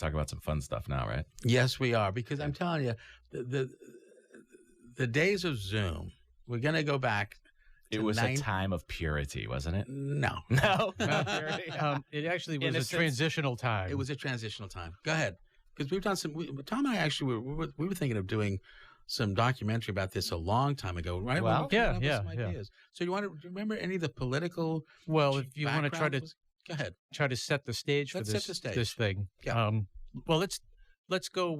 talk about some fun stuff now, right? Yes, we are, because I'm telling you, the days of Zoom, we're going to go back. It was a time of purity, wasn't it? No. No. It actually was a transitional time. It was a transitional time. Go ahead. Because we've done Tom and I actually we were thinking of doing some documentary about this a long time ago, right? Well, yeah. So do you remember any of the political? Well, if you want to try to go ahead, try to set the stage for this thing. Yeah. Well, let's go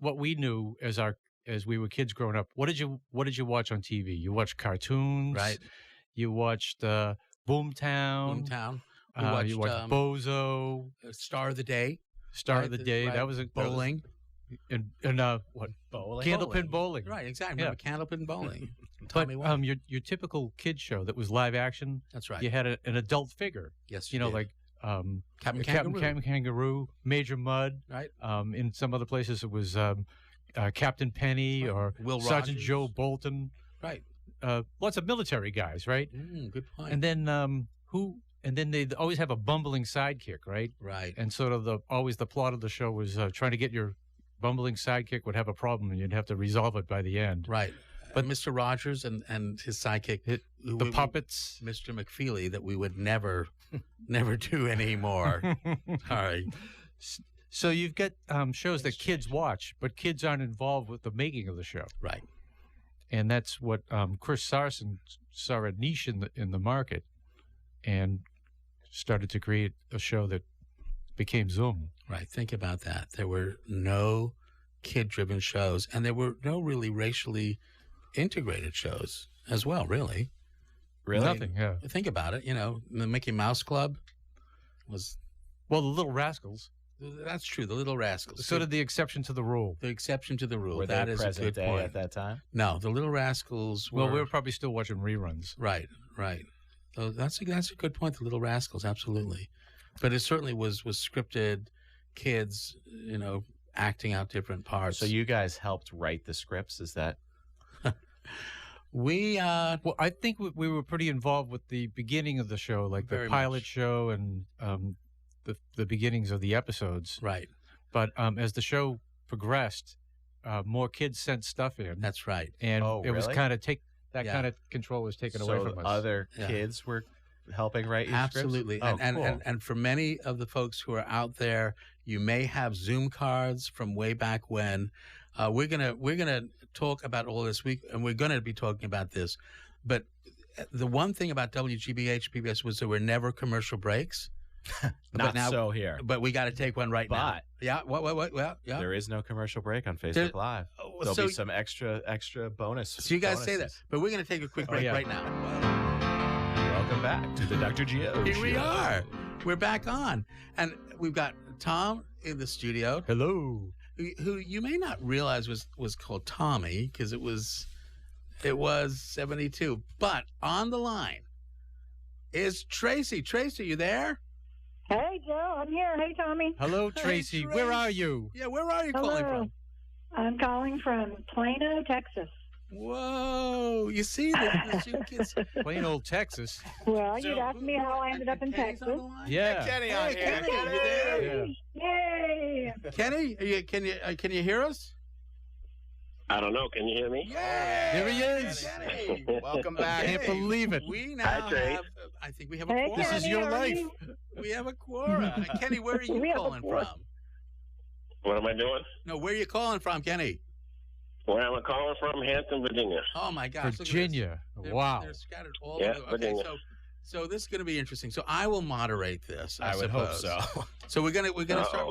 what we knew as we were kids growing up. What did you watch on TV? You watched cartoons, right? You watched Boomtown. Boomtown. You watched Bozo. Star of the Day. Star of the Day. Right. That was bowling. And what bowling? Candlepin bowling. Right, exactly. Yeah. Candlepin bowling. But your typical kid show that was live action. That's right. You had an adult figure. Yes, you know, did. like Captain Kangaroo, Major Mud. Right. In some other places it was Captain Penny or Will Sergeant Rogers. Joe Bolton. Right. Lots of military guys, right? Good point. And then And then they'd always have a bumbling sidekick, right? Right. And sort of always the plot of the show was trying to get your bumbling sidekick would have a problem and you'd have to resolve it by the end. Right. But Mr. Rogers and his sidekick, the puppets, Mr. McFeely, that we would never do anymore. Sorry. So you've got shows that kids watch, but kids aren't involved with the making of the show. Right. And that's what Chris Sarson saw a niche in the market and started to create a show that became Zoom. Right. Think about that. There were no kid-driven shows, and there were no really racially integrated shows as well, really. Really? Nothing, yeah. Think about it. You know, the Mickey Mouse Club was... Well, the Little Rascals. That's true, the Little Rascals. Sort of the exception to the rule. The exception to the rule. Were that they is a present good day point. at that time? No, the Little Rascals were... Well, we were probably still watching reruns. Right. So that's a good point, the Little Rascals, absolutely. But it certainly was scripted, kids, you know, acting out different parts. So you guys helped write the scripts, is that... Well, I think we were pretty involved with the beginning of the show, like the pilot show and the beginnings of the episodes. Right. But as the show progressed, more kids sent stuff in. That's right. And it was kind of kind of control was taken away from us. Other kids were helping write your Absolutely. scripts? And for many of the folks who are out there, you may have Zoom cards from way back when. We're gonna talk about all this week, and we're gonna be talking about this. But the one thing about WGBH PBS was there were never commercial breaks. Not so here. But we got to take one right now. Yeah. What? Yeah. There is no commercial break on Facebook Live. There'll be some extra bonus. So you guys say that, but we're going to take a quick break right now. Welcome back to the Dr. Gio Show. Here we are. We're back on, and we've got Tom in the studio. Hello. Who you may not realize was called Tommy because it was 72. But on the line is Tracy. Tracy, you there? Hey, Joe, I'm here. Hey, Tommy. Hello, Tracy. Where are you? Yeah, where are you calling from? I'm calling from Plano, Texas. Whoa, you see this you kids. Plain old Texas. Well, you'd asked me how I ended up in Texas. Yeah. Hey, Kenny on here. Kenny, you there? Yay! Kenny, can you hear us? I don't know. Can you hear me? Yeah, there he is. Kenny. Welcome back. I can't believe it. We now have, I think we have a quora. This is your life. We have a quora. Kenny, where are you calling from? What am I doing? No, where are you calling from, Kenny? Where am I calling from? Hampton, Virginia. Oh, my gosh. Virginia. Wow. They're scattered all over. Okay, Virginia. So this is going to be interesting. So I will moderate this, I would hope suppose. so. So we're gonna start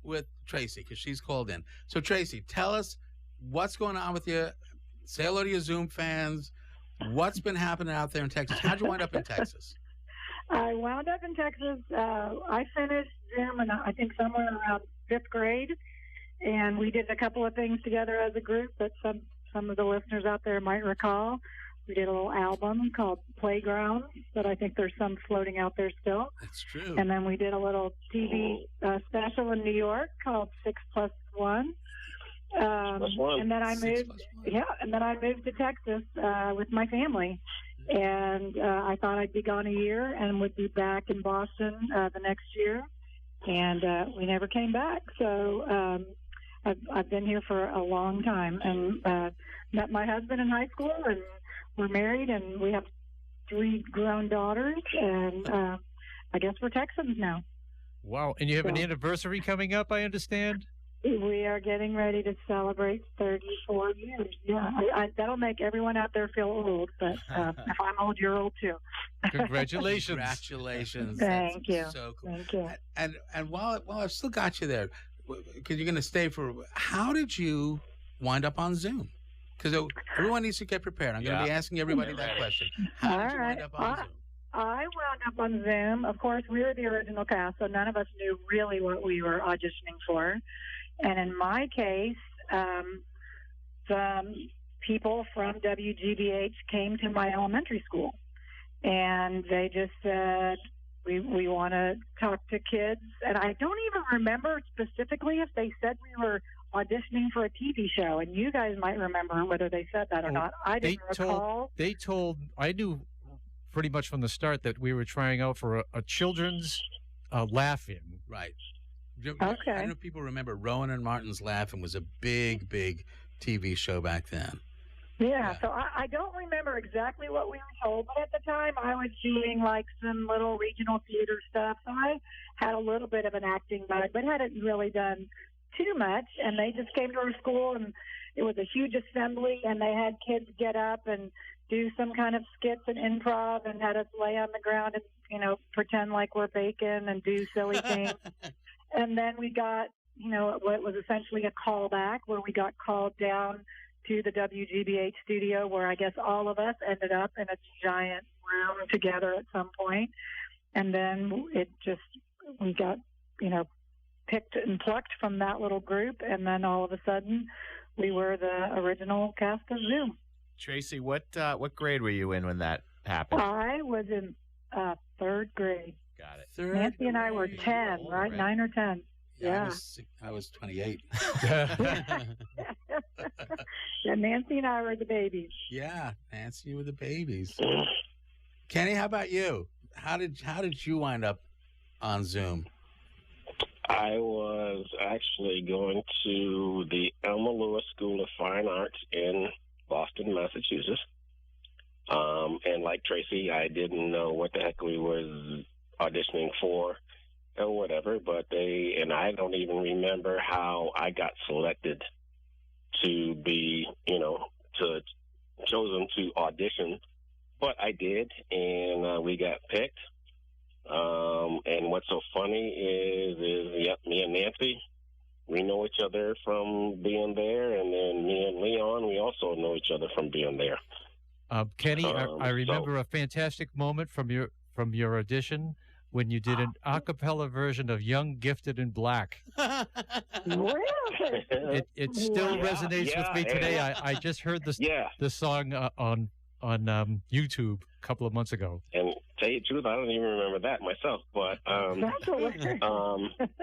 with Tracy because she's called in. So Tracy, tell us what's going on with you. Say hello to your Zoom fans. What's been happening out there in Texas? How'd you wind up in Texas? I wound up in Texas. I finished Zoom, and I think somewhere around 5th grade, and we did a couple of things together as a group that some of the listeners out there might recall. We did a little album called Playground that I think there's some floating out there still. That's true. And then we did a little TV special in New York called 6+1. And then I moved. And then I moved to Texas with my family, and I thought I'd be gone a year and would be back in Boston the next year. and we never came back. So I've been here for a long time, and met my husband in high school, and we're married, and we have 3 grown daughters, and I guess we're Texans now. Wow. And you have an anniversary coming up, I understand? We are getting ready to celebrate 34 years. Yeah, that'll make everyone out there feel old, but if I'm old, you're old too. Congratulations. Congratulations. Thank you. So cool. Thank you. And while I've still got you there, because you're going to stay how did you wind up on Zoom? Because everyone needs to get prepared. I'm going to be asking everybody that question. How did you wind up on Zoom? I wound up on Zoom. Of course, we were the original cast, so none of us knew really what we were auditioning for. And in my case, the people from WGBH came to my elementary school, and they just said, we want to talk to kids. And I don't even remember specifically if they said we were auditioning for a TV show, and you guys might remember whether they said that or not. I didn't recall. I knew pretty much from the start that we were trying out for a children's laugh-in. Right. Okay. I don't know if people remember Rowan and Martin's Laugh-In was a big, big TV show back then. Yeah, so I don't remember exactly what we were told, but at the time I was doing like some little regional theater stuff, so I had a little bit of an acting bug, but hadn't really done too much. And they just came to our school, and it was a huge assembly, and they had kids get up and do some kind of skits and improv, and had us lay on the ground and, pretend like we're bacon and do silly things. And then we got, what was essentially a callback, where we got called down to the WGBH studio, where I guess all of us ended up in a giant room together at some point. And then we got, picked and plucked from that little group. And then all of a sudden we were the original cast of Zoom. Tracy, what grade were you in when that happened? I was in 3rd grade. Got it. Nancy and I were 10, right? 9 or 10. Yeah. I was 28. Yeah, Nancy and I were the babies. Yeah, Nancy, you were the babies. Kenny, how about you? How did you wind up on Zoom? I was actually going to the Elma Lewis School of Fine Arts in Boston, Massachusetts. And like Tracy, I didn't know what the heck we was auditioning for or whatever, but I don't even remember how I got selected to be, chosen to audition, but I did, and we got picked. And what's so funny is me and Nancy, we know each other from being there, and then me and Leon, we also know each other from being there. Kenny, I remember a fantastic moment from your audition when you did an a cappella version of Young, Gifted, and Black. Really? It still resonates with me today. I just heard the song on YouTube a couple of months ago. And to tell you the truth, I don't even remember that myself. But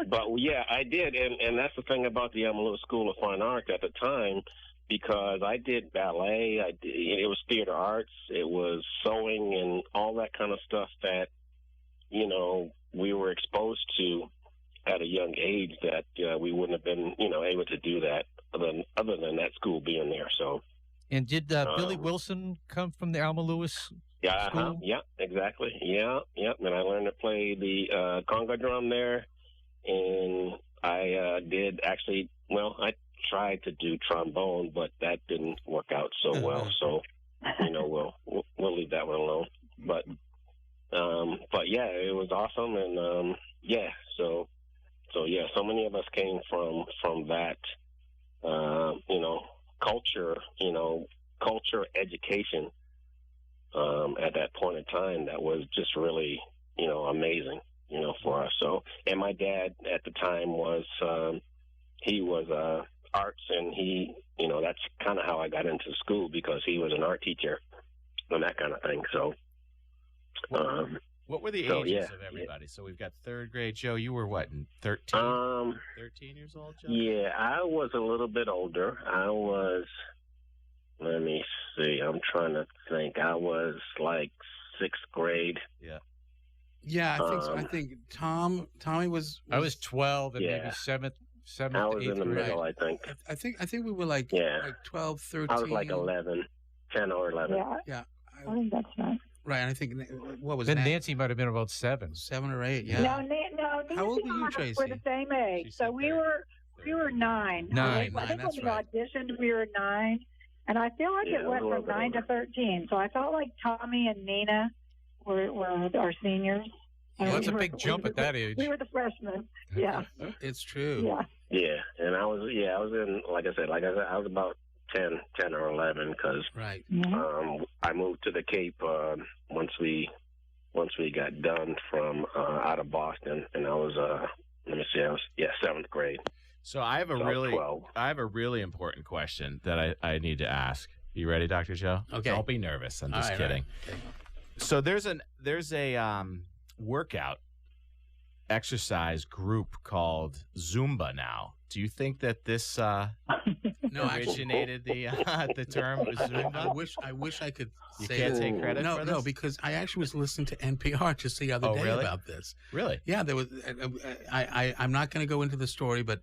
but yeah, I did, and that's the thing about the Elma Lewis School of Fine Arts at the time, because I did ballet, it was theater arts, it was sewing, and all that kind of stuff that we were exposed to at a young age that we wouldn't have been able to do that other than that school being there. So. And did Billy Wilson come from the Alma Lewis school? Yeah, exactly. Yeah. And I learned to play the conga drum there, and I did actually. Well, I tried to do trombone, but that didn't work out so well. So, we'll leave that one alone. But yeah, it was awesome, and so many of us came from that, culture education at that point in time that was just really, amazing, for us. So, and my dad at the time was, he was arts, and he, that's kind of how I got into school, because he was an art teacher and that kind of thing. So, what were the ages of everybody? So we've got 3rd grade. Joe, you were what, 13? 13 years old, Joe? Yeah, I was a little bit older. I was, let me see, I'm trying to think. I was like 6th grade. Yeah. Yeah, I think so. I think Tommy was. I was 12 and maybe seventh I was in the middle, I think. I think we were like 12, 13. I was like 11, 10 or 11. Yeah. I think that's right. Right, and I think what was then Nancy might have been about 7 or 8. Yeah. No, Nancy How old were you, Tracy? We're the same age, so we were 9. 9. I think when we auditioned, we were 9, and I feel like it went from 9 to 13. So I felt like Tommy and Nina were our seniors. Well, that's a big jump at that age. We were the freshmen. Yeah, it's true. Yeah, and I was in, like I said, I was about 10 or 11 because I moved to the Cape once we got done from out of Boston, and I was I was 7th grade. So I have a really important question that I need to ask. You ready, Dr. Joe? Okay. Don't be nervous. I'm just kidding. Okay. So there's a workout exercise group called Zumba now. Do you think that this originated the term Zumba? I wish I could you say can't that. take credit for this? No, because I actually was listening to NPR just the other day about this. Really? Yeah, there was. I'm not going to go into the story, but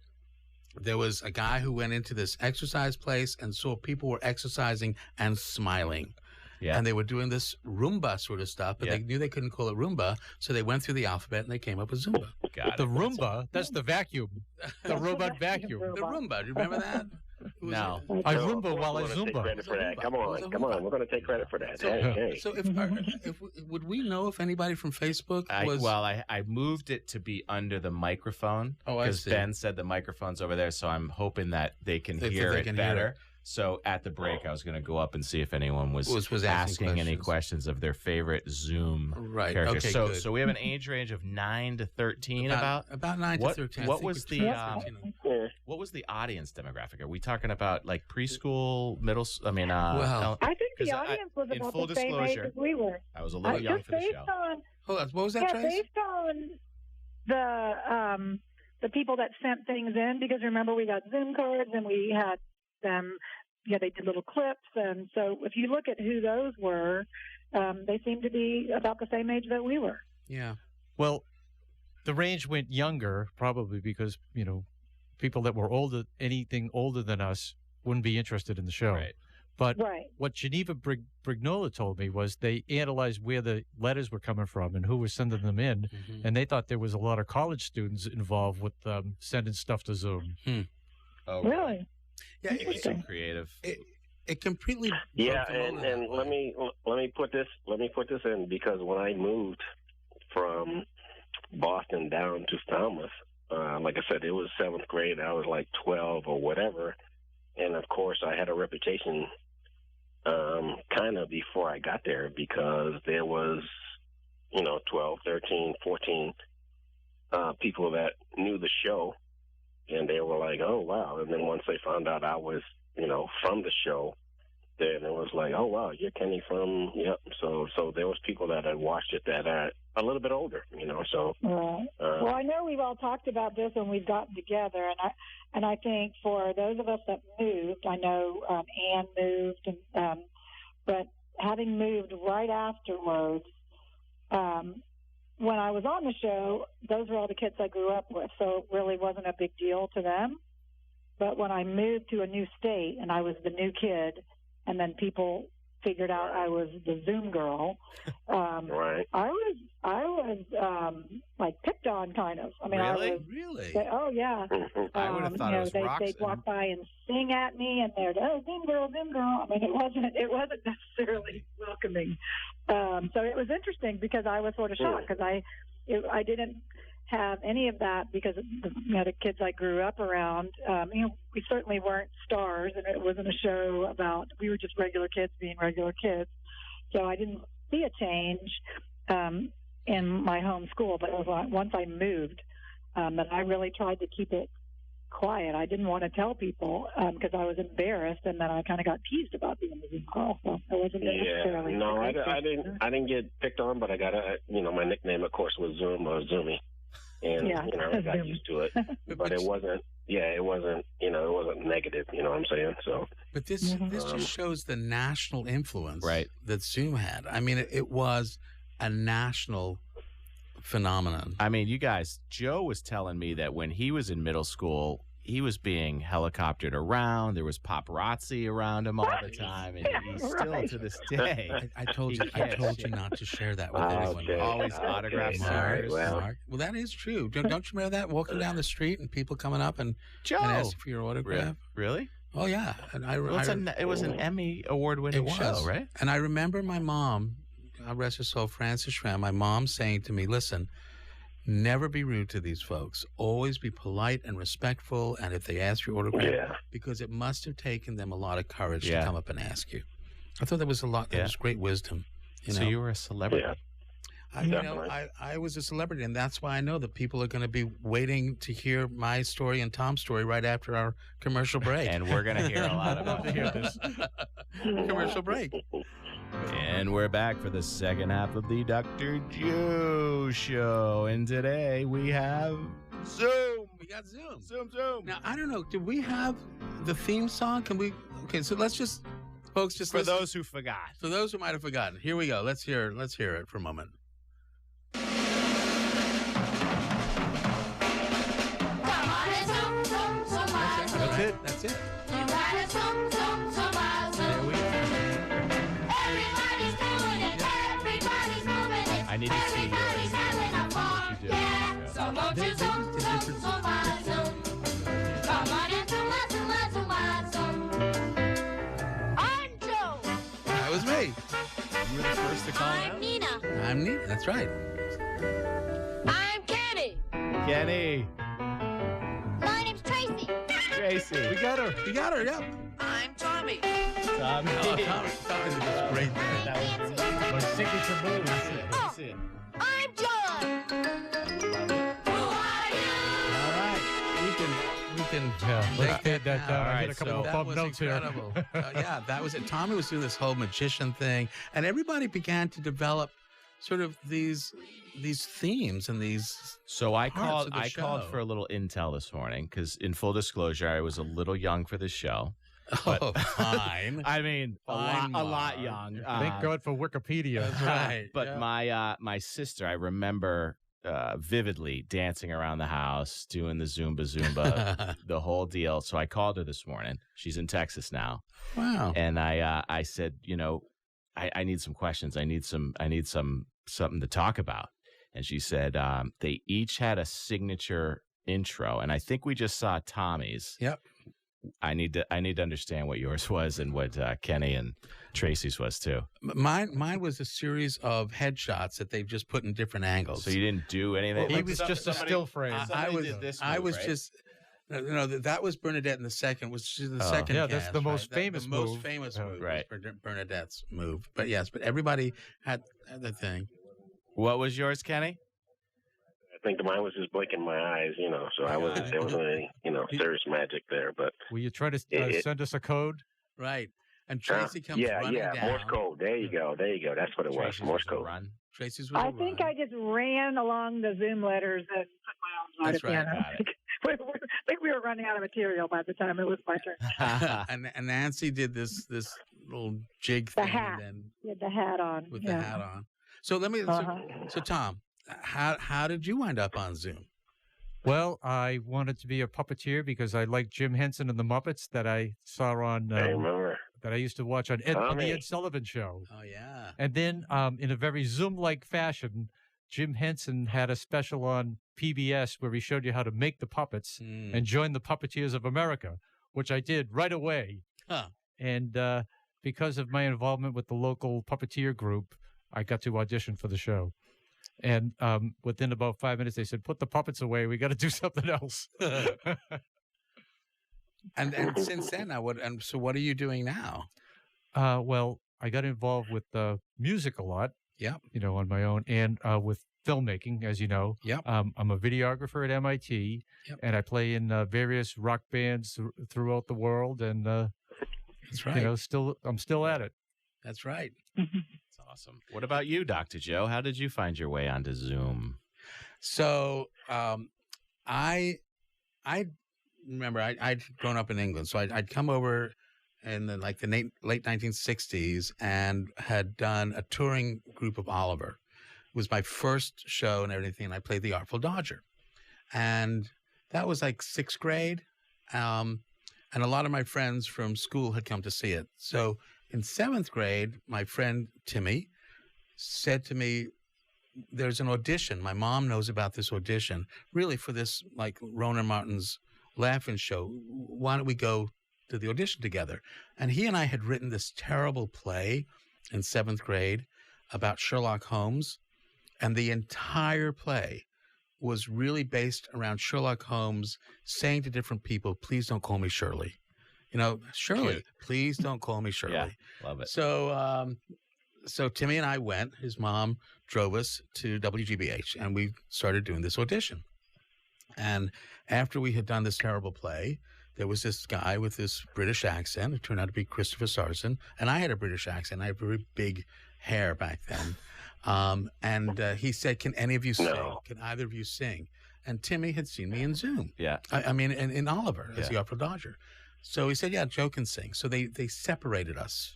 there was a guy who went into this exercise place and saw people were exercising and smiling. Yeah. And they were doing this Roomba sort of stuff, but they knew they couldn't call it Roomba, so they went through the alphabet and they came up with Zumba. The Roomba, that's the vacuum, the robot vacuum. The Roomba, do you remember that? No. I Roomba while I Zumba. Take credit for that. Come on, we're going to take credit for that. So if would we know if anybody from Facebook was... I moved it to be under the microphone because Ben said the microphone's over there, so I'm hoping that they can hear it better. So at the break, I was going to go up and see if anyone was asking any questions of their favorite Zoom characters. Okay, so we have an age range of 9 to 13. About 9 to 13. What was the audience demographic? Are we talking about like preschool, middle? I mean, I think the audience was about the same age as we were. I was a little young for the show. Hold on, what was that, Trace? Based on the people that sent things in, because remember we got Zoom cards and we had them. Yeah, they did little clips, and so if you look at who those were, they seem to be about the same age that we were. Yeah. Well, the range went younger, probably because people that were anything older than us, wouldn't be interested in the show. Right. But what Geneva Brignola told me was they analyzed where the letters were coming from and who was sending them in, and they thought there was a lot of college students involved with sending stuff to Zoom. Oh, really? Yeah, it's so creative. It completely. Yeah, and let me put this in, because when I moved from Boston down to Falmouth, like I said, it was 7th grade. I was like 12 or whatever, and of course I had a reputation, kind of before I got there, because there was, 12, 13, 14 people that knew the show. And they were like, oh, wow. And then once they found out I was, from the show, then it was like, oh, wow, you're Kenny from, yep. So there was people that had watched it that are a little bit older, so. Right. Well, I know we've all talked about this when we've gotten together, and I think for those of us that moved, I know Ann moved, but having moved right afterwards, when I was on the show, those were all the kids I grew up with, so it really wasn't a big deal to them. But when I moved to a new state and I was the new kid, and then people figured out I was the Zoom girl, right. I was like picked on, kind of. I mean, Really? Oh yeah. I would have thought it was Roxanne. They'd walk by and sing at me, and they'd Zoom girl, Zoom girl. I mean, it wasn't necessarily welcoming. So it was interesting because I was sort of shocked because I didn't have any of that because the kids I grew up around. We certainly weren't stars, and it wasn't a show about. We were just regular kids being regular kids. So I didn't see a change in my home school, but it was once I moved that I really tried to keep it quiet. I didn't want to tell people because I was embarrassed, and then I kind of got teased about being a Zoom girl. So it wasn't necessarily. No, I didn't get picked on, but I got my nickname, of course, was Zoom or Zoomy, and I got used to it. But it wasn't. Yeah, it wasn't. It wasn't negative. You know what I'm saying? So. But this just shows the national influence that Zoom had. I mean, it was a national phenomenon. I mean, you guys, Joe was telling me that when he was in middle school, he was being helicoptered around. There was paparazzi around him all the time, and he's still to this day. I told you not to share that with anyone. Okay. Always autograph signers. Well, that is true. Don't you remember that walking down the street and people coming up and asking for your autograph? Really? Oh yeah, and it was an Emmy award-winning show, right? And I remember my mom, God rest her soul, Frances Schramm, my mom saying to me, "Listen, never be rude to these folks. Always be polite and respectful. And if they ask for your autograph, because it must have taken them a lot of courage to come up and ask you." I thought that was a lot. That was great wisdom. So you were a celebrity. Yeah. I was a celebrity, and that's why I know that people are going to be waiting to hear my story and Tom's story right after our commercial break. And we're going to hear a lot about this. Commercial break. And we're back for the second half of the Dr. Joe Show. And today we have Zoom. We got Zoom. Zoom. Now, I don't know. Did we have the theme song? Can we? Okay, so let's just, folks, just for listen. those who forgot. For those who might have forgotten. Here we go. Let's hear it for a moment. That's it. There we go. Everybody's doing it. Everybody's moving it. I need to see Everybody's having a fun. Yeah. So won't you zoom. Come on into my Zoom. I'm Joe. That was me. You were the first to call I'm out. Nina. I'm Nina. That's right. I'm Kenny. Kenny. My name's Tracy. Tracy. We got her. Yep. I'm Tommy. Tommy. Oh, Tommy did this great thing. I'm Nancy. My signature move. Oh, I'm John. Who are you? All right. We can Let's take that down. All I right, got a couple so of that bump was notes incredible. here. Yeah, that was it. Tommy was doing this whole magician thing, and everybody began to develop sort of these themes and these. So I parts of the called show. for a little intel this morning because, in full disclosure, I was a little young for this show. Oh, fine. I mean, Fine, a lot Mark. young. Thank God for Wikipedia. That's right. But yeah. my sister, I remember vividly dancing around the house, doing the Zumba, the whole deal. So I called her this morning. She's in Texas now. Wow. And I said, I need some questions. I need something to talk about. And she said they each had a signature intro, and I think we just saw Tommy's. Yep. I need to understand what yours was and what Kenny and Tracy's was too. Mine was a series of headshots that they've just put in different angles. So you didn't do anything. He was just a still frame. I was did this I move, was right? just. No, that was Bernadette in the second. Was the second? Yeah, that's cast, the most right? famous The most move. famous Oh, move, right. was Bernadette's move. But yes, but everybody had the thing. What was yours, Kenny? I think mine was just blinking my eyes, so there wasn't any, serious magic there. But Will you try to send us a code? Right. And Tracy comes running down. Morse code. There you go. There you go. That's what it was. Tracy's Morse was a code. run. Tracy's was I a think run. I just ran along the Zoom letters and put my own on That's at the right. end. Got it. I think we were running out of material by the time it was my turn. and Nancy did this little jig The thing hat. and With the hat on. with the hat on. So let me. So Tom, how did you wind up on Zoom? Well, I wanted to be a puppeteer because I liked Jim Henson and the Muppets that I saw on I remember. that I used to watch on the Tommy. Ed Sullivan Show. Oh yeah. And then, in a very Zoom-like fashion, Jim Henson had a special on PBS where he showed you how to make the puppets and join the Puppeteers of America, which I did right away. Huh. And because of my involvement with the local puppeteer group, I got to audition for the show. And within about 5 minutes, they said, "Put the puppets away. We got to do something else." And since then, so what are you doing now? Well, I got involved with music a lot. Yep. On my own, and with filmmaking, as you know. Yep. I'm a videographer at MIT, Yep. and I play in various rock bands throughout the world, and That's right. I'm still at it. That's right. That's awesome. What about you, Dr. Joe? How did you find your way onto Zoom? So I remember I'd grown up in England, so I'd come over in the late 1960s and had done a touring group of Oliver. It was my first show and everything, and I played the Artful Dodger. And that was like 6th grade. And a lot of my friends from school had come to see it. So in 7th grade, my friend Timmy said to me, there's an audition. My mom knows about this audition, really for this, like Ronan Martin's Laughing Show. Why don't we go to the audition together? And he and I had written this terrible play in 7th grade about Sherlock Holmes. And the entire play was really based around Sherlock Holmes saying to different people, please don't call me Shirley. Shirley, Cute. Please don't call me Shirley. Yeah, love it. So Timmy and I went. His mom drove us to WGBH, and we started doing this audition. And after we had done this terrible play, there was this guy with this British accent. It turned out to be Christopher Sarson. And I had a British accent. I had very big hair back then. And he said, can any of you sing? No. Can either of you sing? And Timmy had seen me in Zoom. Yeah. I mean, in Oliver as the Artful Dodger. So he said, yeah, Joe can sing. So they separated us.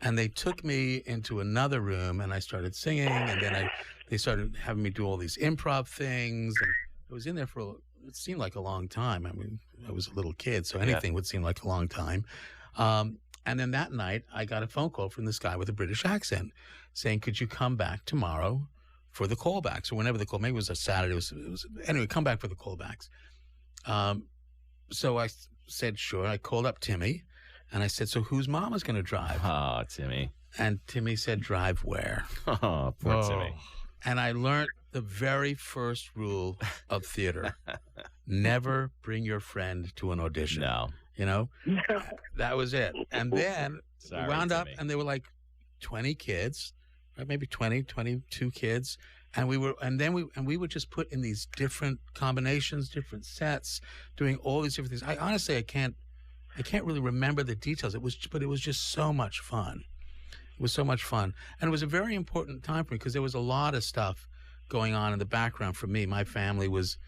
And they took me into another room, and I started singing. And then they started having me do all these improv things. And I was in there for, it seemed like a long time. I mean, I was a little kid, so anything would seem like a long time. And then that night, I got a phone call from this guy with a British accent saying, could you come back tomorrow for the callbacks? Or whenever the call, maybe it was a Saturday. Anyway, come back for the callbacks. So I said, sure. I called up Timmy. And I said, so whose mom is going to drive? Oh, Timmy. And Timmy said, drive where? Oh, poor Timmy. And I learned the very first rule of theater. Never bring your friend to an audition. No. That was it. And then Sorry, we wound up, Timmy. and there were like 20 kids, right? Maybe 20, 22 kids. And we would just put in these different combinations, different sets, doing all these different things. I honestly, I can't really remember the details. But it was just so much fun. It was so much fun. And it was a very important time for me because there was a lot of stuff going on in the background for me. My family was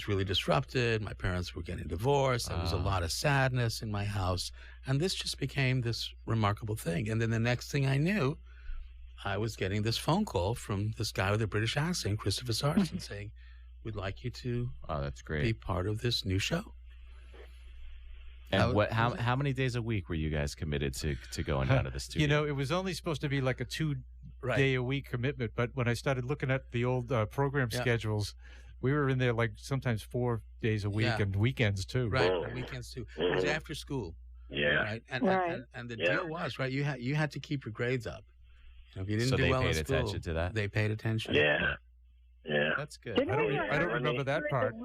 really disrupted. My parents were getting divorced. There was a lot of sadness in my house. And this just became this remarkable thing. And then the next thing I knew, I was getting this phone call from this guy with a British accent, Christopher Sarson, saying, we'd like you to that's be great. part of this new show. And how many days a week were you guys committed to going down to the studio? It was only supposed to be like a 2-day Right. a week commitment. But when I started looking at the old program schedules, we were in there like sometimes 4 days a week and weekends too. Right, and weekends too. It was after school. Yeah. Right, and the deal was, right, you had to keep your grades up. If you didn't So do they well in paid school, attention to that? They paid attention. Yeah. Yeah. That's good. Didn't we I don't remember that part.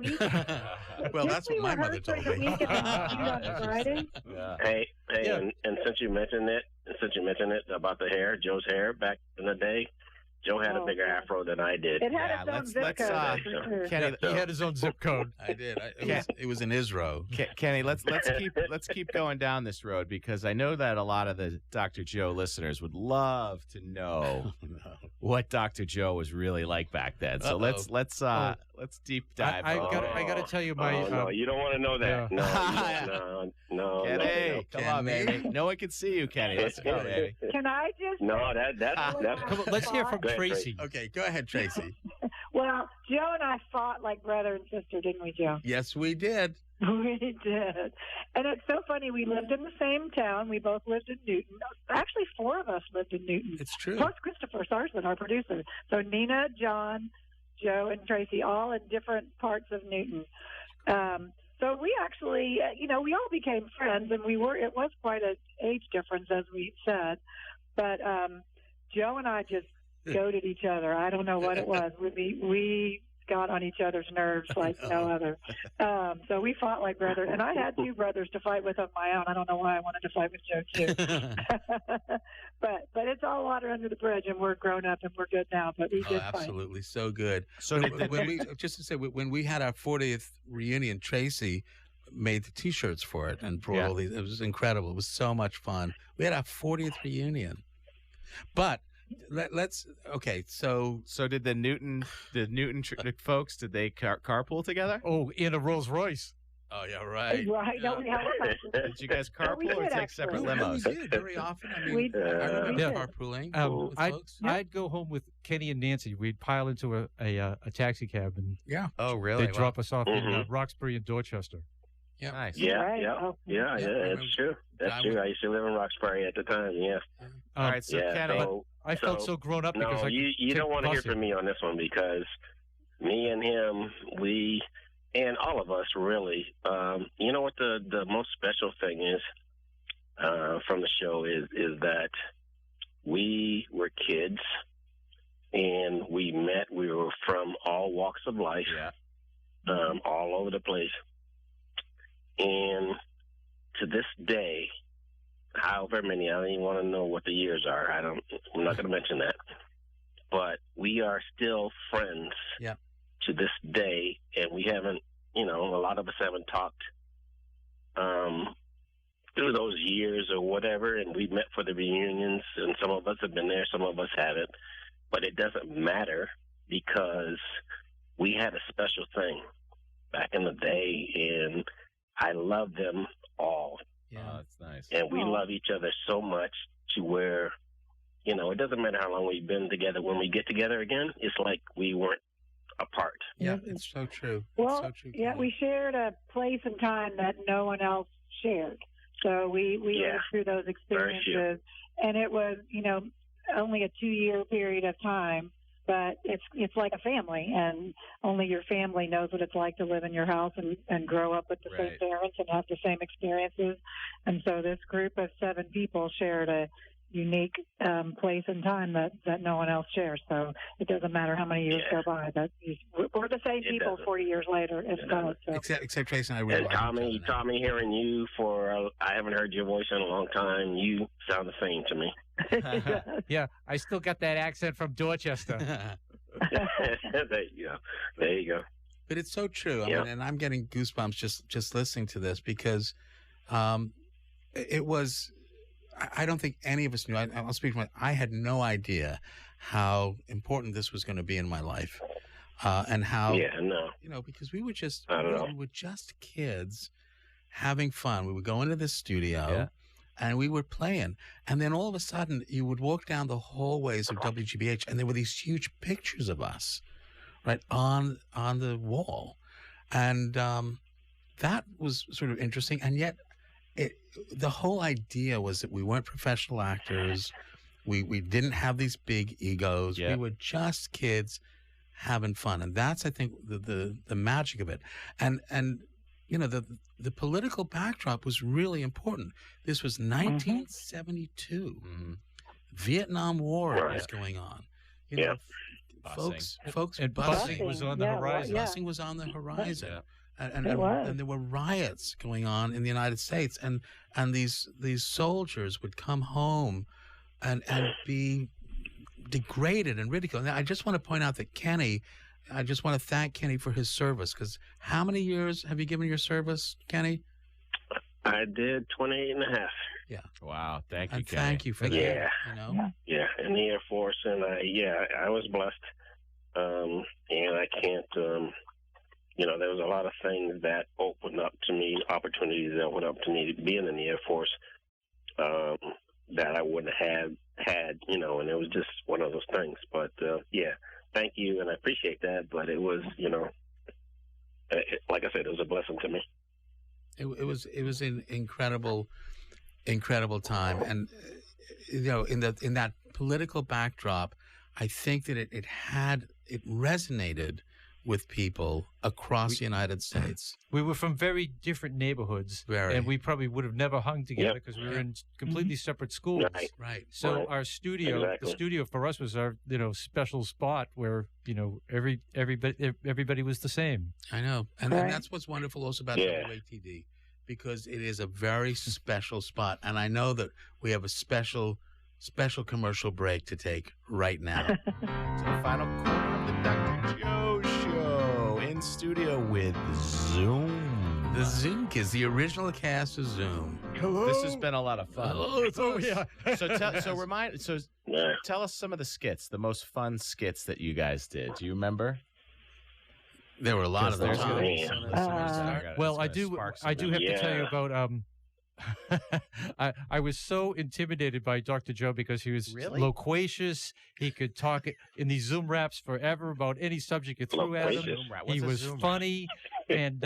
Well, that's what my mother told me. On Friday? Yeah. Hey, Yeah. and since you mentioned it about the hair, Joe's hair back in the day, Joe had a bigger afro than I did. It had Yeah, its own let's- zip let's, code. uh, for sure. Kenny, He had his own zip code. I did. It was in Israel. Kenny, let's keep going down this road because I know that a lot of the Dr. Joe listeners would love to know what Dr. Joe was really like back then. So let's deep dive. I gotta tell you my. no, you don't want to know that. No, Kenny, come on, Kenny. baby. No one can see you, Kenny. Let's go, baby. Can I just? No, that's Come on, let's hear from Go ahead, Tracy. Okay, go ahead, Tracy. Well, Joe and I fought like brother and sister, didn't we, Joe? Yes, we did. We did. And it's so funny. We lived in the same town. We both lived in Newton. Actually, 4 of us lived in Newton. It's true. Plus Christopher Sarson, our producer. So Nina, John, Joe, and Tracy, all in different parts of Newton. So we actually, we all became friends, and it was quite an age difference, as we said. But Joe and I just goaded each other. I don't know what it was. We got on each other's nerves like no other. So we fought like brothers. And I had 2 brothers to fight with of my own. I don't know why I wanted to fight with Joe, too. But it's all water under the bridge, and we're grown up, and we're good now. But we did fight. Absolutely, so good. So when we had our 40th reunion, Tracy made the T-shirts for it and brought all these. It was incredible. It was so much fun. We had our 40th reunion. But let's So did the Newton folks? Did they carpool together? Oh, in a Rolls Royce. Oh, yeah, right. Right. No, we helicopter. Did you guys we carpool or did, take actually. separate We limos? did very often. I mean, We- I remember we did. carpooling with folks. I'd go home with Kenny and Nancy. We'd pile into a taxi cab, and Yeah. Oh, really? they'd drop us off in Mhm. Roxbury and Dorchester. Yeah. Nice. Yeah, Right. yeah, Oh, yeah, yeah, yeah. It's true. That's I true. would- I used to live in Roxbury at the time. Yeah. All right, so yeah. Kenny, So I felt So, so grown up because no, I you don't want to hear from me on this one because me and him, we and all of us really. You know what the most special thing is from the show is that we were kids and we met. We were from all walks of life, yeah, all over the place, and to this day, however many, I don't even want to know what the years are. I'm not going to mention that, but we are still friends. Yeah. To this day, and we haven't. A lot of us haven't talked through those years or whatever, and we met for the reunions, and some of us have been there, some of us haven't, but it doesn't matter because we had a special thing back in the day, and I love them all, Yeah. Oh, that's nice. and we Aw. love each other so much to where, it doesn't matter how long we've been together. When we get together again, it's like we weren't apart. Yeah, Mhm. it's so true. Well, it's so true. yeah, Kenny. we shared a place and time that no one else shared. So we Yeah. lived through those Very experiences, and it was only a 2-year period of time, but it's like a family, and only your family knows what it's like to live in your house and grow up with the Right. same parents and have the same experiences. And so this group of 7 people shared a unique place and time that no one else shares. So it doesn't matter how many years Yeah. go by. We're the same It people doesn't. 40 years later. It's It God. So. Except Tracy and I really And like each other now. Tommy, hearing you I haven't heard your voice in a long time. You sound the same to me. Yeah, I still got that accent from Dorchester. There you go. There you go. But it's so true. I Yeah. mean, and I'm getting goosebumps just listening to this because it was. I don't think any of us knew. I'll speak for I had no idea how important this was going to be in my life, and how Yeah, no. because we were just I don't know. we were just kids having fun. We would go into the studio. Yeah. And we were playing, and then all of a sudden, you would walk down the hallways of WGBH, and there were these huge pictures of us, right on the wall, and that was sort of interesting. And yet, the whole idea was that we weren't professional actors, we didn't have these big egos. Yeah. We were just kids having fun, and that's I think the magic of it. And the political backdrop was really important. This was 1972. Mhm. Vietnam War Right. was going on. Yeah. Folks, And busing. busing was on the Yeah, horizon. yeah. Busing was on the horizon. Yeah. And, It was. and there were riots going on in the United States, and these soldiers would come home and be degraded and ridiculed. Now, I just want to point out that I just want to thank Kenny for his service, because how many years have you given your service, Kenny? I did 28 and a half. Wow, thank you, And Kenny. thank you for that. Yeah. Yeah. Yeah, in the Air Force, and I was blessed. And I can't, there was a lot of things that opened up to me, opportunities that opened up to me being in the Air Force, that I wouldn't have had, and it was just one of those things. But, thank you, and I appreciate that. But it was, like I said, it was a blessing to me. It was an incredible time, and in that political backdrop, I think that it resonated with people across the United States. We were from very different neighborhoods, Very. and we probably would have never hung together because we were in completely separate schools. Right. Right. So Right. our studio, Exactly. the studio for us was our special spot where everybody was the same. I know, and Right. that's what's wonderful also about Yeah. WATD, because it is a very special spot, and I know that we have a special commercial break to take right now. To the final corner of the Dr. Joe Show in studio with Zoom. The Zoom Kids, the original cast of Zoom. This has been a lot of fun. Oh, yeah. So Yeah. tell us some of the skits, the most fun skits that you guys did. Do you remember? There were a lot of those. Well, I do have to tell you about I was so intimidated by Dr. Joe because he was loquacious. He could talk in these Zoom raps forever about any subject you threw at him. He was funny, and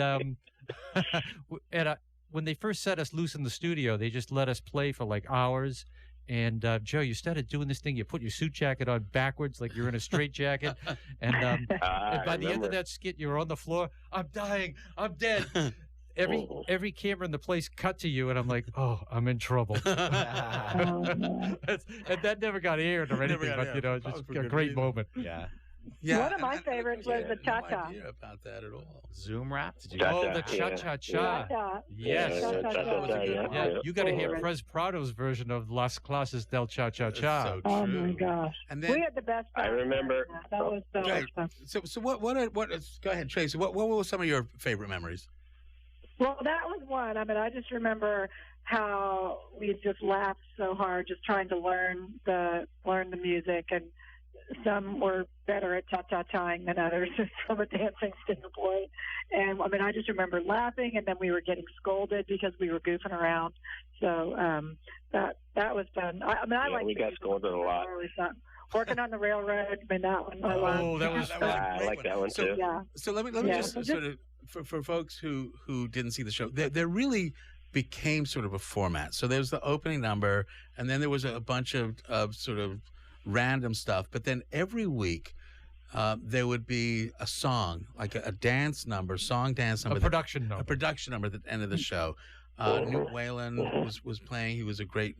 when they first set us loose in the studio, they just let us play for like hours. And Joe, you started doing this thing. You put your suit jacket on backwards, like you're in a straitjacket. And by the end of that skit, you were on the floor. I'm dying. I'm dead. Every camera in the place cut to you, and I'm like, oh, I'm in trouble. And that never got aired or anything, but it's just a great moment. Yeah. One of my favorites was the cha-cha. No idea about that at all. Zoom rap? Did you? The cha-cha-cha. Yes. Yeah. You got to hear Pres Prado's version of Las Clases del Cha-Cha-Cha. So oh my gosh! And then, we had the best. I remember. That was so much fun. So what? Go ahead, Tracy. What were some of your favorite memories? Well, that was one. I mean, I just remember how we just laughed so hard, just trying to learn the music, and some were better at cha-cha-chaing than others from a dancing standpoint. And I mean, I just remember laughing, and then we were getting scolded because we were goofing around. So that was fun. I like. We got scolded a lot. Working on the railroad, I mean, that one. That was fun. I like that one too. So let me just sort of for folks who didn't see the show, there really became sort of a format. So there was the opening number, and then there was a bunch of sort of random stuff. But then every week there would be a song, like a dance number, dance number, a production number at the end of the show. Newt Whalen was playing. He was a great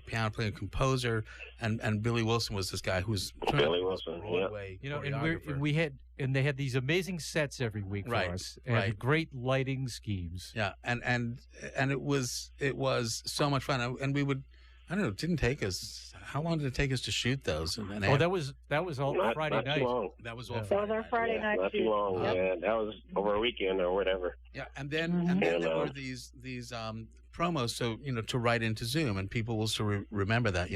piano player, composer, and Billy Wilson was this guy who's Billy Wilson, Broadway and they had these amazing sets every week for us, and great lighting schemes. Yeah, and it was so much fun, and we would, I don't know, it didn't take us. How long did it take us to shoot those? That was all Friday night. That was all Friday night. Not too long. Yeah, that was over a weekend or whatever. Yeah, and then there were these promos, so to write into Zoom, and people will still remember that,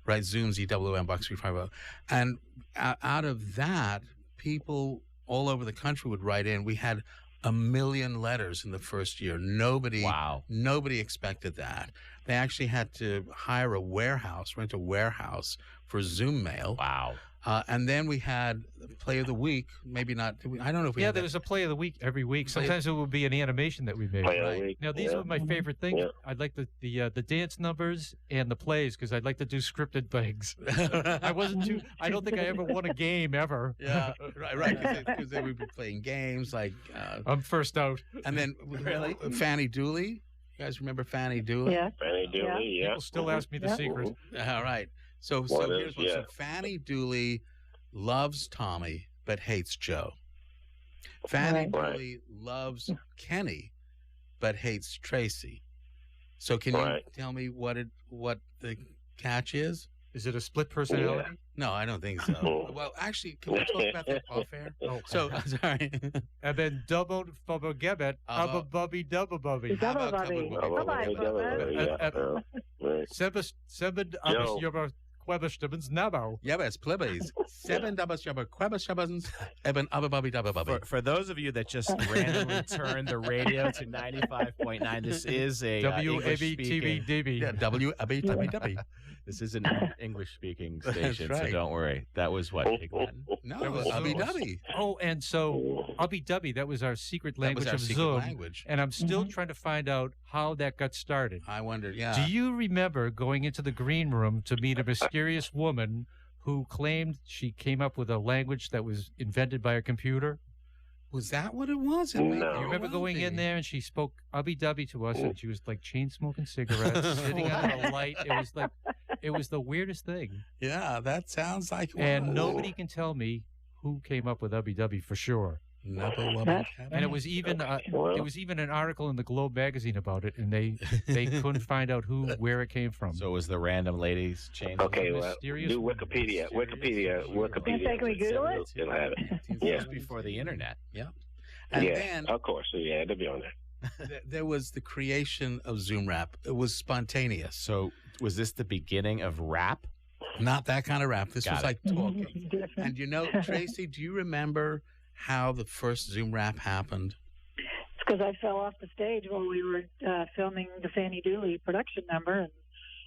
write Zoom ZWM Box 350, and out of that, people all over the country would write in. We had 1 million letters in the first year. Nobody expected that. They actually had to hire rent a warehouse for Zoom mail. Wow. And then we had Play of the Week. Maybe not. I don't know if we had there was a Play of the Week every week. Sometimes it would be an animation that we made. Play of the Week. Now, these were my favorite things. Yeah. I'd like the dance numbers and the plays because I'd like to do scripted things. I don't think I ever won a game ever. Yeah, right. Because they would be playing games like. I'm first out. And then Fanny Dooley. You guys remember Fanny Dooley? Yeah. Fanny Dooley, yeah. People still ask me the secret. All right. So here's one. So Fanny Dooley loves Tommy but hates Joe. Fanny Dooley loves Kenny but hates Tracy. So can you tell me what the catch is? Is it a split personality? Yeah. No, I don't think so. Well, actually, can we talk about that off air? Oh, so sorry. And then double for Gebet, abba bubby, double bubby. Double bubby. Seven abas yoba quebestimmens nabo. Yebes plebes. 7 doubles yoba quebestimmens eben abba bubby double bubby. For those of you that just randomly turned the radio to 95.9, this is a WABTV-DB. Yeah, WABTV-DB. This is an English-speaking station, so don't worry. That was what? No, it was Ubby Dubby. Oh, and so Ubby Dubby, that was our secret language of Zoom. And I'm still trying to find out how that got started. I wondered, yeah. Do you remember going into the green room to meet a mysterious woman who claimed she came up with a language that was invented by a computer? Was that what it was? No. You remember going in there and she spoke Ubby Dubby to us, and she was like chain smoking cigarettes, sitting under a light. It was the weirdest thing. Yeah, that sounds like. And nobody can tell me who came up with Ubby Dubby for sure. And it was even an article in the Globe magazine about it, and they couldn't find out where it came from. So it was the random ladies chain. Okay, well, do Wikipedia. Can we Google it? Still have it. Yeah, before the internet. Yeah. And then, of course, yeah, it'll be on there. There was the creation of Zoom Rap. It was spontaneous. So was this the beginning of rap? Not that kind of rap. This was like talking. And Tracy, do you remember how the first Zoom wrap happened? It's because I fell off the stage while we were filming the Fannie Dooley production number, and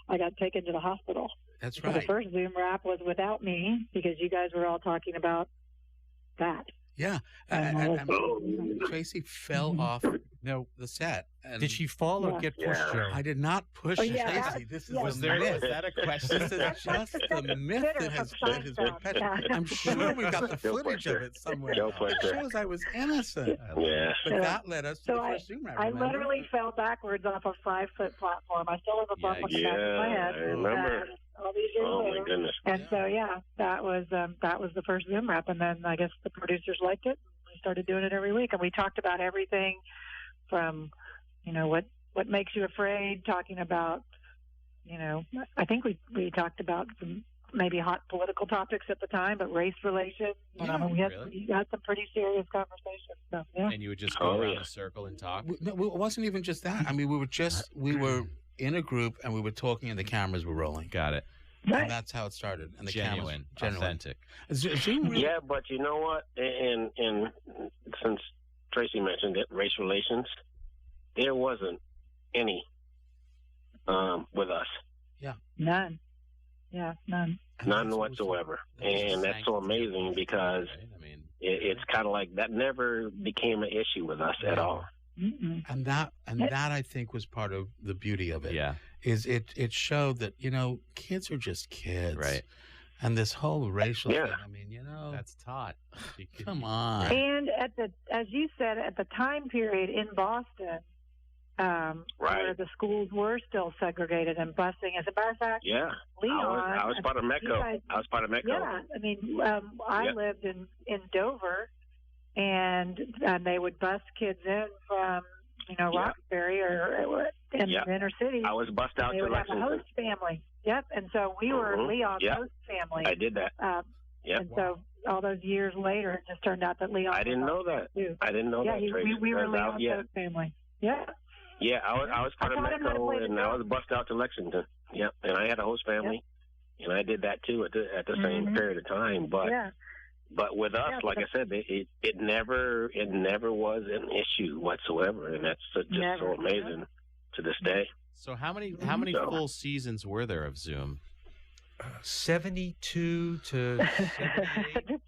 I got taken to the hospital. That's So right. the first Zoom wrap was without me because you guys were all talking about that. Yeah. And Tracy fell off Now, the set. And did she fall or Yeah. get pushed, Joe? I did not push Oh, yeah, Tracy. that- This is yeah. a Was there? myth. Is that a question? This is just the myth that has been his Seinfeld. perpetuated. Yeah. I'm sure we've got the Joe footage of Fletcher. it somewhere. Joe It Fletcher. shows I was innocent. Yeah. But that led us to So the first Zoom wrap. I remember? literally fell backwards off a 5-foot platform. I still have a bump on the back of my Yeah, head. I remember. All these years Oh, my later. goodness. And so, yeah, that was the first Zoom wrap. And then I guess the producers liked it. We started doing it every week. And we talked about everything from, what makes you afraid, talking about, I think we talked about some maybe hot political topics at the time, but race relations. Yeah, we had some pretty serious conversations. So, yeah. And you would just go Oh, around yeah. the circle and talk? No, it wasn't even just that. I mean, we were in a group and we were talking and the cameras were rolling. Got it. And that's how it started. And the Genuine, cameras, authentic. Zoom really, Yeah, but you know what? And since Tracy mentioned it, race relations, there wasn't any with us. None. Yeah, none. and None that's whatsoever. that was And that's so amazing because Right? I mean, it's kind of like that never became an issue with us at all. Mm-mm. And that I think was part of the beauty of it. yeah, Is it showed that kids are just kids, right. And this whole racial Yeah. thing. I mean, That's taught. come on. And as you said, at the time period in Boston, where Right. the schools were still segregated and busing. As a matter of fact, Yeah. Leon. I was part of you Metco. guys- I was part of Metco. Yeah, I mean, I Yeah. lived in Dover, and they would bus kids in from Yeah. Roxbury or in Yeah. the inner city. I was bussed out They to would have a Lexington. host family. Yep, and so we were Mhm. Leon's Yeah. host family. I did that. Yep. And so all those years later, it just turned out that Leon. I didn't was know host that. too. I didn't know Yeah, that, Tracy. we were Because Leon's yeah. host family. Yeah. Yeah, I was part of I taught him how to play Metco, the and I drum. was bussed out to Lexington. Yep, and I had a host family, and I did that too at the same Mhm. period of time. But Yeah. but with us, Yeah, like I said, it never was an issue whatsoever, and that's just Never. so amazing to this day. So how many So- full seasons were there of Zoom? 72 to 78,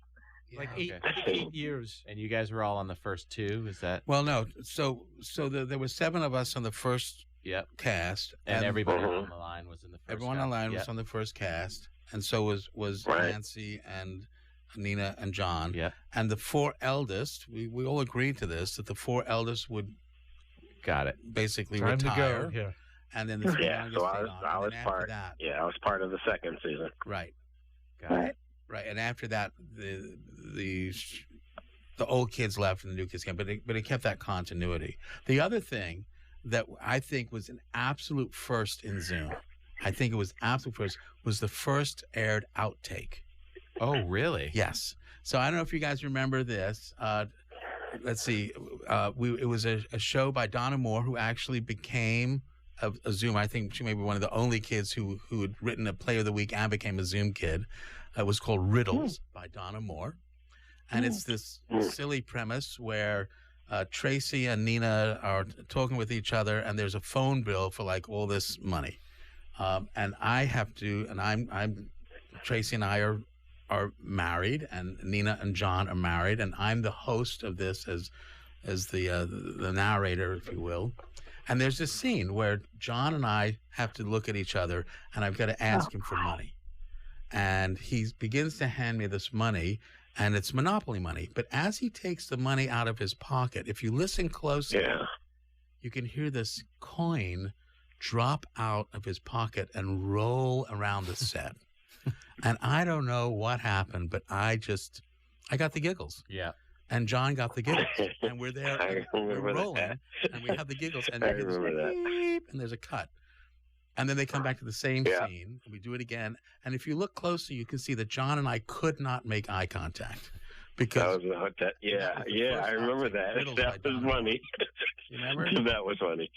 like Yeah. eight, Okay. I think 8 years. And you guys were all on the first two? Is that? Well, no. So there were 7 of us on the first Yep. cast, And everybody Mhm. on the line was in the first. everyone half. online Yep. was on the first cast, and so was Right. Nancy and Nina and John. Yep. And the 4 eldest, we all agreed to this, that the 4 eldest would Got it. basically Time retire, to go. Yeah. and then the 3 Yeah, youngest so I stayed was- on. I And was then after part- that, Yeah, I was part of the second season. right, Got Right. it. right, and after that, the old kids left and the new kids came, but it kept that continuity. The other thing that I think was an absolute first in Zoom, I think it was absolute first, was the first aired outtake. Oh, really? Yes. So I don't know if you guys remember this. Let's see. It was a show by Donna Moore, who actually became a Zoom. I think she may be one of the only kids who had written a Play of the Week and became a Zoom kid. It was called Riddles by Donna Moore. And it's this silly premise where Tracy and Nina are talking with each other, and there's a phone bill for like all this money. And I have to, and I'm Tracy and I are married, and Nina and John are married, and I'm the host of this as the narrator, if you will. And there's this scene where John and I have to look at each other, and I've got to ask him for money. And he begins to hand me this money, and it's Monopoly money. But as he takes the money out of his pocket, if you listen closely, Yeah. you can hear this coin drop out of his pocket and roll around the set. And I don't know what happened, but I got the giggles. Yeah. And John got the giggles. And we're there, I and we're remember that. rolling, and we have the giggles. And I you hear this remember that. beep, and there's a cut. And then they come back to the same Yeah. scene, and we do it again. And if you look closer, you can see that John and I could not make eye contact. Because That was that. Yeah, that was the yeah, first I remember outtake, that. Riddles by That was Donna. funny. You remember? That was funny.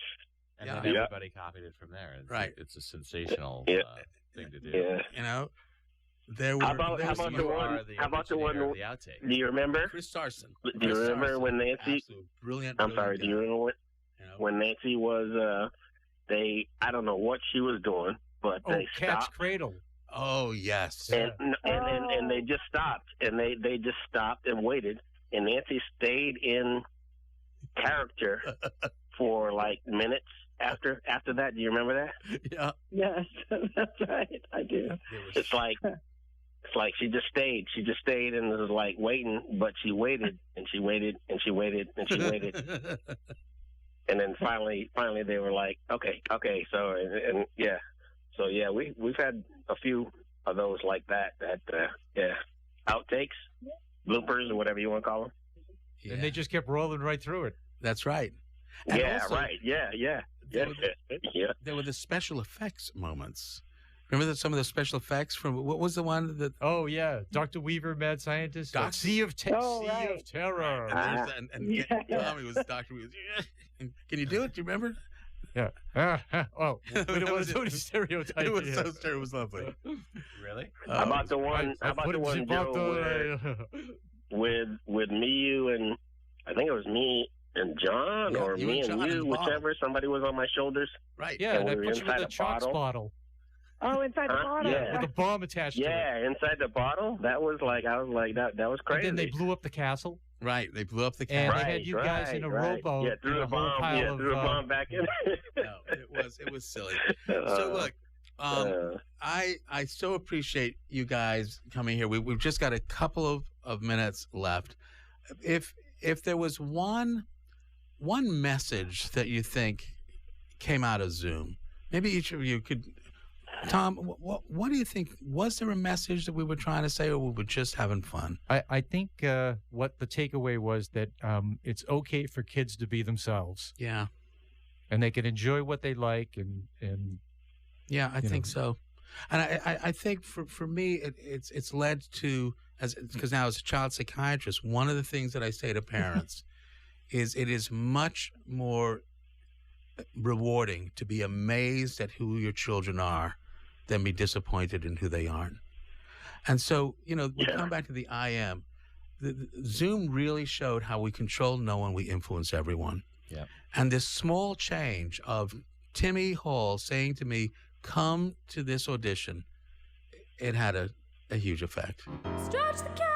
And Yeah. then Yeah. everybody copied it from there. It's Right. It's a sensational Yeah. thing to do. Yeah. you know, There were. How about there was the some- one? How about the one? The outtake. Do you remember? Chris Sarson. Do you remember when Nancy? Absolute brilliant. I'm sorry. Do you remember when Nancy was? I don't know what she was doing, but Oh, they Cat's stopped. Cradle. Oh yes. And they just stopped, and they just stopped and waited, and Nancy stayed in character for like minutes after that. Do you remember that? Yeah. Yes, that's right. I do. It's like she just stayed and was like waiting, but she waited and she waited and she waited and she waited, and then finally they were like, okay, so and yeah. So yeah, we've had a few of those like that outtakes, bloopers, or whatever you want to call them. Yeah. And they just kept rolling right through it. That's right. And Yeah, also, right. Yeah. There were the special effects moments. Remember some of the special effects from what was the one that? Oh yeah, Dr. Weaver, mad scientist. Sea of Terror. And Tommy was Dr. Weaver. Can you do it? Do you remember? Yeah. Oh, we don't want to do any stereotypes. It was so terrible. It was lovely. Really? How about the one? Joe, with me, you, and I think it was me and John, Yeah, or you me and John and in you, the bottle. whichever. Somebody was on my shoulders. Right. Yeah, And and I we were put you in inside the a Chalks bottle. bottle Oh, inside the Huh? bottle. Yeah. with a bomb attached to it. Yeah, inside the bottle. That was like that was And crazy. then they blew up the castle. Right. They blew up the And cat. they had you guys in a rowboat. Yeah, threw with the a whole bomb. pile Yeah, of, threw the bomb back in. No, it was silly. So look, I so appreciate you guys coming here. We've just got a couple of minutes left. If there was one message that you think came out of Zoom, maybe each of you could. Tom, what do you think? Was there a message that we were trying to say, or we were just having fun? I think what the takeaway was that it's okay for kids to be themselves, Yeah. and they can enjoy what they like, and Yeah, I think so. And I think for me, it's led to, because now as a child psychiatrist, one of the things that I say to parents is it is much more rewarding to be amazed at who your children are than be disappointed in who they aren't. And so, we come back to the I am. Zoom really showed how we control no one, we influence everyone. Yeah. And this small change of Timmy Hall saying to me, come to this audition, it had a huge effect. Stretch the cat.